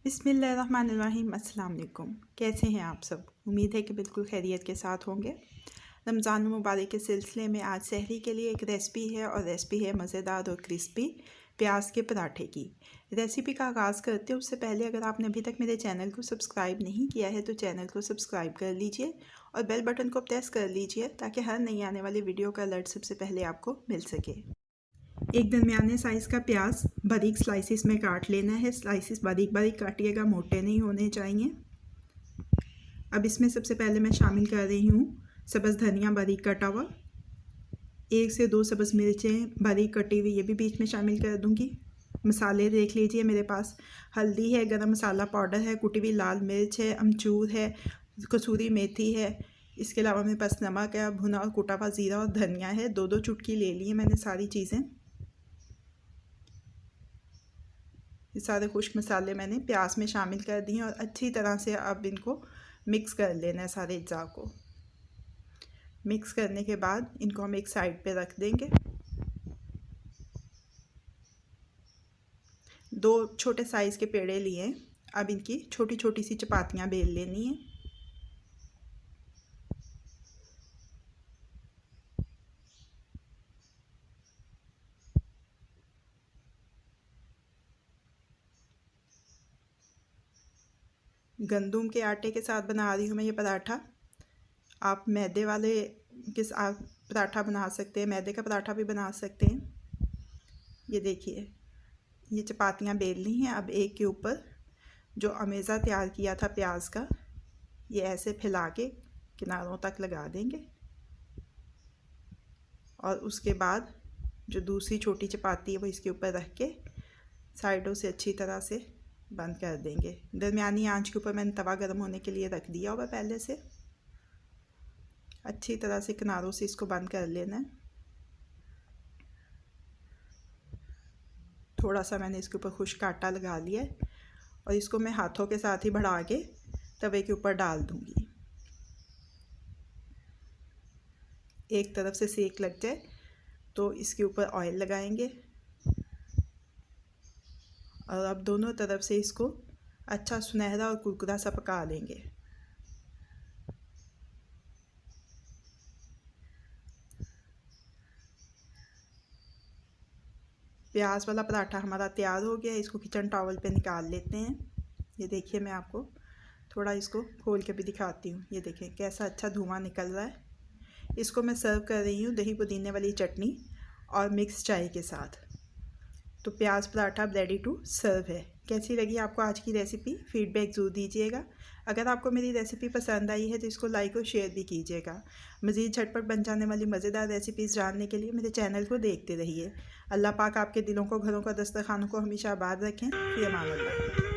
बिस्मिल्लाहिर्रहमानिर्रहीम। अस्सलाम वालेकुम। कैसे हैं आप सब? उम्मीद है कि बिल्कुल खैरियत के साथ होंगे। रमज़ान मुबारक के सिलसिले में आज सहरी के लिए एक रेसिपी है और रेसिपी है मज़ेदार और क्रिस्पी प्याज के पराठे की। रेसिपी का आगाज़ करते हैं उससे पहले अगर आपने अभी तक मेरे चैनल को सब्सक्राइब नहीं किया है तो चैनल को सब्सक्राइब कर लीजिए और बेल बटन को प्रेस कर लीजिए ताकि हर नई आने वाली वीडियो का अलर्ट सबसे पहले आपको मिल सके। एक दरमियाने साइज़ का प्याज बारीक स्लाइसिस में काट लेना है। स्लाइसिस बारीक बारीक काटिएगा, मोटे नहीं होने चाहिए। अब इसमें सबसे पहले मैं शामिल कर रही हूँ सब्ज़ धनिया बारीक कटा हुआ, 1 से 2 सब्ज़ मिर्चें बारीक कटी हुई, ये भी बीच में शामिल कर दूँगी। मसाले देख लीजिए, मेरे पास हल्दी है, गरम मसाला पाउडर है, कुटी हुई लाल मिर्च है, अमचूर है, कसूरी मेथी है। इसके अलावा मेरे पास नमक है, भुना और कुटा हुआ ज़ीरा और धनिया है। 2-2 चुटकी ले ली है मैंने सारी चीज़ें। ये सारे खुश्क मसाले मैंने प्याज में शामिल कर दिए और अच्छी तरह से अब इनको मिक्स कर लेना है। सारे अज्जा को मिक्स करने के बाद इनको हम एक साइड पे रख देंगे। 2 छोटे साइज़ के पेड़े लिए, अब इनकी छोटी छोटी सी चपातियाँ बेल लेनी है। गंदम के आटे के साथ बना रही हूँ मैं ये पराठा। आप मैदे वाले के साथ पराठा बना सकते हैं, मैदे का पराठा भी बना सकते हैं। ये देखिए, ये चपातियाँ बेल ली हैं। अब एक के ऊपर जो अमेज़ा तैयार किया था प्याज का, ये ऐसे फैला के किनारों तक लगा देंगे और उसके बाद जो दूसरी छोटी चपाती है वो इसके ऊपर रख के साइडों से अच्छी तरह से बंद कर देंगे। दरमियानी आंच के ऊपर मैंने तवा गर्म होने के लिए रख दिया होगा पहले से। अच्छी तरह से किनारों से इसको बंद कर लेना है। थोड़ा सा मैंने इसके ऊपर खुश्क आटा लगा लिया है और इसको मैं हाथों के साथ ही बढ़ा के तवे के ऊपर डाल दूंगी। एक तरफ से सेक लग जाए तो इसके ऊपर ऑयल लगाएंगे और अब दोनों तरफ से इसको अच्छा सुनहरा और कुरकुरा सा पका लेंगे। प्याज वाला पराठा हमारा तैयार हो गया। इसको किचन टॉवल पे निकाल लेते हैं। ये देखिए, मैं आपको थोड़ा इसको खोल के भी दिखाती हूँ। ये देखें कैसा अच्छा धुआं निकल रहा है। इसको मैं सर्व कर रही हूँ दही पुदीने वाली चटनी और मिक्स चाय के साथ। तो प्याज पराठा रेडी टू सर्व है। कैसी लगी आपको आज की रेसिपी? फीडबैक ज़रूर दीजिएगा। अगर आपको मेरी रेसिपी पसंद आई है तो इसको लाइक और शेयर भी कीजिएगा। मज़ीद झटपट बन जाने वाली मज़ेदार रेसिपीज़ जानने के लिए मेरे चैनल को देखते रहिए। अल्लाह पाक आपके दिलों को, घरों को, दस्तरखानों को हमेशा आबाद रखें। फ़ी अमान अल्लाह।